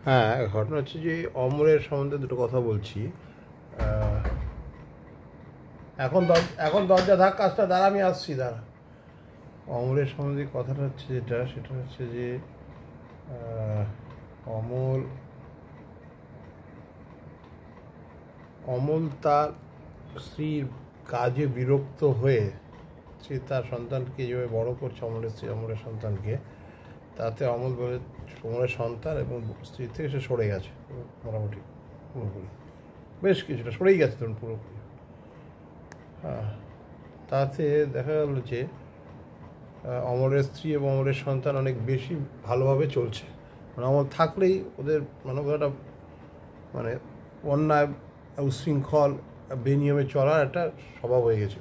হ্যাঁ, ঘটনা হচ্ছে যে অমরের সম্বন্ধে দুটো কথা বলছি। এখন দরজা থাক, কাজটা দাঁড়া, আমি আসছি, দাঁড়া। অমরের সম্বন্ধে কথাটা হচ্ছে সেটা হচ্ছে যে অমল অমল তার স্ত্রীর কাজে বিরক্ত হয়ে সে তার সন্তানকে যেভাবে বড় করছে, অমলের স্ত্রী অমলের সন্তানকে, তাতে অমল বলে অমলের সন্তান এবং স্ত্রীর থেকে সে সরে গেছে মোটামুটি পুরোপুরি, বেশ কিছুটা সরেই গেছে ধরুন পুরোপুরি। হ্যাঁ, তাতে দেখা গেল যে অমরের স্ত্রী এবং অমরের সন্তান অনেক বেশি ভালোভাবে চলছে। মানে অমল থাকলেই ওদের একটা মানে অন্যায়, উশৃঙ্খল, বেনিয়মে চলার একটা স্বভাব হয়ে গেছে।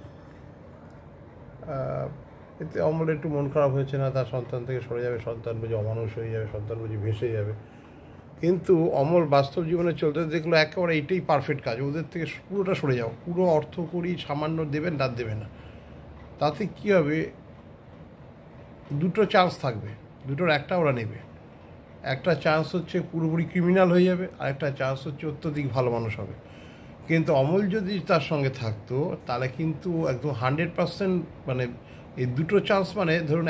এতে অমলের একটু মন খারাপ হয়েছে, না তার সন্তান থেকে সরে যাবে, সন্তান বুঝি অমানুষ হয়ে যাবে, সন্তান বুঝি ভেসে যাবে। কিন্তু অমল বাস্তব জীবনে চলতে দেখলো একেবারে এইটাই পারফেক্ট কাজ, ওদের থেকে পুরোটা সরে যাও, পুরো অর্থ করি সামান্য দেবেন, রাত দেবে না। তাতে কী হবে, দুটো চান্স থাকবে, দুটোর একটা ওরা নেবে। একটা চান্স হচ্ছে পুরোপুরি ক্রিমিনাল হয়ে যাবে, আর একটা চান্স হচ্ছে অত্যধিক ভালো মানুষ হবে। কিন্তু অমল যদি তার সঙ্গে থাকতো তাহলে কিন্তু একদম 100%, মানে এই দুটো চান্স, মানে ধরুন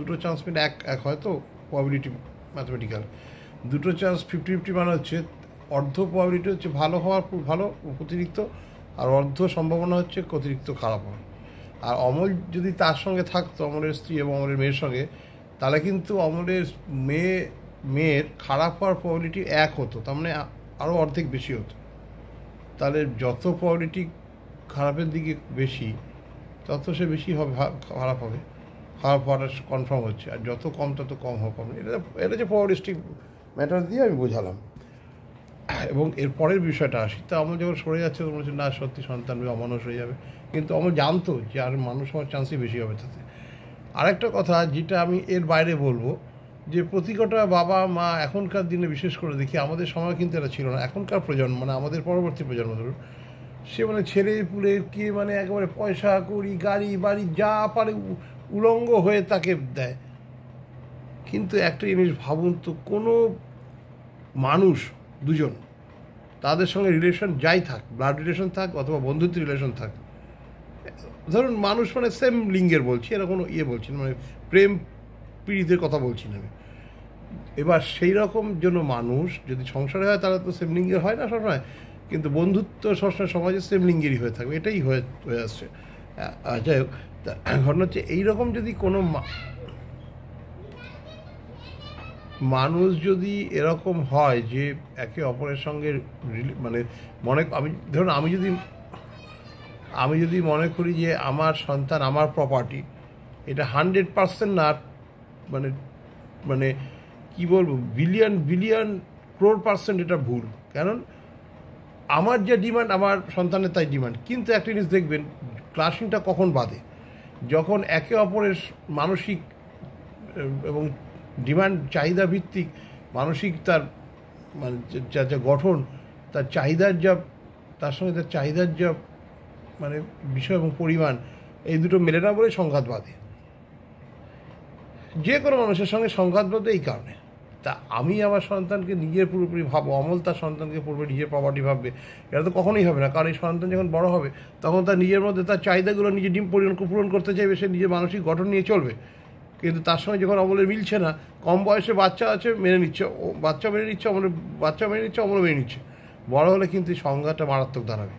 দুটো চান্স মিলে এক হয়তো প্রবাবিলিটি ম্যাথমেটিক্যাল, দুটো চান্স 50-50, মানে হচ্ছে অর্ধ প্রবাবিলিটি হচ্ছে ভালো হওয়ার ভালো অতিরিক্ত, আর অর্ধ সম্ভাবনা হচ্ছে অতিরিক্ত খারাপ হওয়ার। আর অমল যদি তার সঙ্গে থাকতো, অমলের স্ত্রী এবং অমলের মেয়ের সঙ্গে, তাহলে কিন্তু অমলের মেয়ের খারাপ হওয়ার প্রবাবিলিটি 1 হতো, তার মানে আরও অর্ধেক বেশি হতো। তাহলে যত প্রবাবিলিটি খারাপের দিকে বেশি, তত সে বেশি হবে, খারাপ হবে, খারাপ হওয়াটা কনফার্ম হচ্ছে। আর যত কম তত কম কম, এটা যে প্রবাবিলিস্টিক ম্যাটার দিয়ে আমি বোঝালাম। এবং এর পরের বিষয়টা আসি, তা অমল যখন সরে যাচ্ছে তখন বলছে না, সত্যি সন্তান অমানুষ হয়ে যাবে। কিন্তু অমল জানতো যে আর মানুষ হওয়ার চান্সই বেশি হবে তাতে। আরেকটা কথা যেটা আমি এর বাইরে বলবো, যে প্রতিকটা বাবা মা এখনকার দিনে বিশেষ করে দেখি, আমাদের সময় কিন্তু এটা ছিল না, এখনকার প্রজন্ম, মানে আমাদের পরবর্তী প্রজন্ম ধরুন, সে মানে ছেলে পুলে কে মানে একেবারে পয়সা কড়ি গাড়ি বাড়ি যা পারে উলঙ্গ হয়ে তাকে দেয়। কিন্তু একটা জিনিস ভাবুন তো, কোনো মানুষ দুজন, তাদের সঙ্গে রিলেশন যাই থাক, ব্লাড রিলেশন থাক অথবা বন্ধুত্ব রিলেশন থাক, ধরুন মানুষ মানে সেম লিঙ্গের বলছি, এরা কোনো বলছি না, মানে প্রেম পীড়িতের কথা বলছি না আমি। এবার সেই রকম জন্য মানুষ যদি সংসারে হয় তাহলে তো সেম লিঙ্গের হয় না সবসময়, কিন্তু বন্ধুত্ব সবসময় সমাজে সেম লিঙ্গেরই হয়ে থাকবে, এটাই হয়ে আসছে। যাই হোক, ঘটনা হচ্ছে এইরকম যদি কোনো মানুষ যদি এরকম হয় যে একে অপরের সঙ্গে মানে আমি যদি মনে করি যে আমার সন্তান আমার প্রপার্টি, এটা 100% না, মানে মানে কী বলবো, বিলিয়ন বিলিয়ন ক্রোড় % এটা ভুল। কারণ আমার যে ডিমান্ড আমার সন্তানের তাই ডিমান্ড। কিন্তু একটা জিনিস দেখবেন, ক্লাসিংটা কখন বাদে, যখন একে অপরের মানসিক এবং ডিমান্ড চাহিদা ভিত্তিক মানসিক তার মানে যা যা গঠন, তার চাহিদার যা, তার সঙ্গে তার চাহিদার যা মানে বিষয় এবং পরিমাণ, এই দুটো মেলে না বলে সংঘাত বাঁধে। যে কোনো মানুষের সঙ্গে সংঘাত বাঁধে এই কারণে। তা আমি আমার সন্তানকে নিজের পুরোপুরি ভাবো, অমল তার সন্তানকে পুরোপুরি নিজের প্রপার্টি ভাববে, এটা তো কখনোই হবে না। কারণ এই সন্তান যখন বড় হবে তখন তার নিজের মধ্যে তার চাহিদাগুলো নিজে পূরণ করতে চাইবে, সে নিজের মানসিক গঠন নিয়ে চলবে। কিন্তু তার সঙ্গে যখন অমলের মিলছে না, কম বয়সে বাচ্চা আছে মেনে নিচ্ছে, ও বাচ্চা মেনে নিচ্ছে, অমল মেনে নিচ্ছে, বড় হলে কিন্তু এই সংঘাতটা মারাত্মক দাঁড়াবে।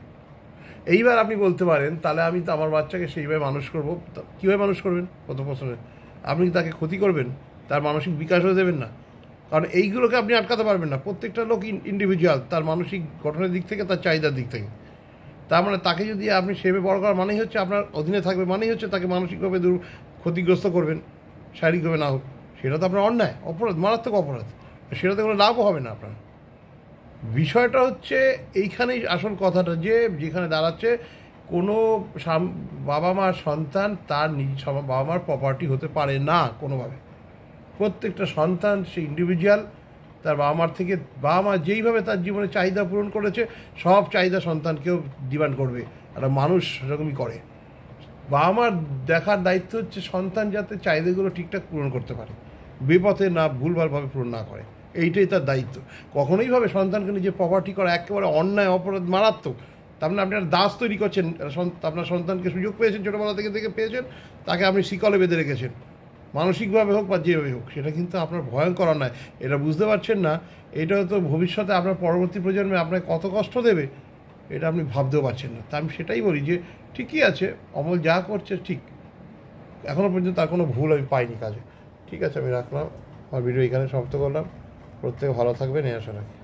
এইবার আপনি বলতে পারেন, তাহলে আমি তো আমার বাচ্চাকে সেইভাবে মানুষ করবো, কীভাবে মানুষ করবেন? কত প্রশ্নে আপনি তাকে ক্ষতি করবেন, তার মানসিক বিকাশ হয়ে দেবেন না। কারণ এইগুলোকে আপনি আটকাতে পারবেন না, প্রত্যেকটা লোক ইন্ডিভিজুয়াল, তার মানসিক গঠনের দিক থেকে, তার চাহিদার দিক থেকে। তার মানে তাকে যদি আপনি সেভাবে বড় করার মানেই হচ্ছে আপনার অধীনে থাকবে, মানেই হচ্ছে তাকে মানসিকভাবে ক্ষতিগ্রস্ত করবেন, শারীরিকভাবে না হোক। সেটা তো আপনার অন্যায়, অপরাধ, মারাত্মক অপরাধ, সেটাতে কোনো লাভও হবে না আপনার। বিষয়টা হচ্ছে এইখানেই আসল কথাটা, যে যেখানে দাঁড়াচ্ছে কোনো বাবা মার সন্তান তার বাবা মার প্রপার্টি হতে পারে না কোনোভাবে। প্রত্যেকটা সন্তান সে ইন্ডিভিজুয়াল, তার বাবা মার থেকে, বাবা মা যেইভাবে তার জীবনে চাহিদা পূরণ করেছে সব চাহিদা সন্তানকেও ডিমান্ড করবে, একটা মানুষ সেরকমই করে। বাবা মার দেখার দায়িত্ব হচ্ছে সন্তান যাতে চাহিদাগুলো ঠিকঠাক পূরণ করতে পারে, বেপথে না, ভুলভালভাবে পূরণ না করে, এইটাই তার দায়িত্ব। কখনোই ভাবে সন্তানকে নিজে প্রপার্টি করা একেবারে অন্যায়, অপরাধ, মারাত্মক। তার মানে আপনি একটা দাস তৈরি করছেন। আপনার সন্তানকে সুযোগ পেয়েছেন, ছোটোবেলা থেকে পেয়েছেন, তাকে আপনি শিকলে বেঁধে রেখেছেন, মানসিকভাবে হোক বা যেভাবে হোক। সেটা কিন্তু আপনার ভয়ঙ্কর অন্যায়। এটা বুঝতে পারছেন না। এটা তো ভবিষ্যতে আপনার পরবর্তী প্রজন্মে আপনাকে কত কষ্ট দেবে, এটা আপনি ভাবতেও পারছেন না। তা আমি সেটাই বলি যে ঠিকই আছে, অমল যা করছে ঠিক, এখনও পর্যন্ত তার কোনো ভুল আমি পাইনি কাজে। ঠিক আছে, আমি রাখলাম, আমার ভিডিও এখানে সমাপ্ত করলাম। প্রত্যেকে ভালো থাকবেন এই আশা রাখি।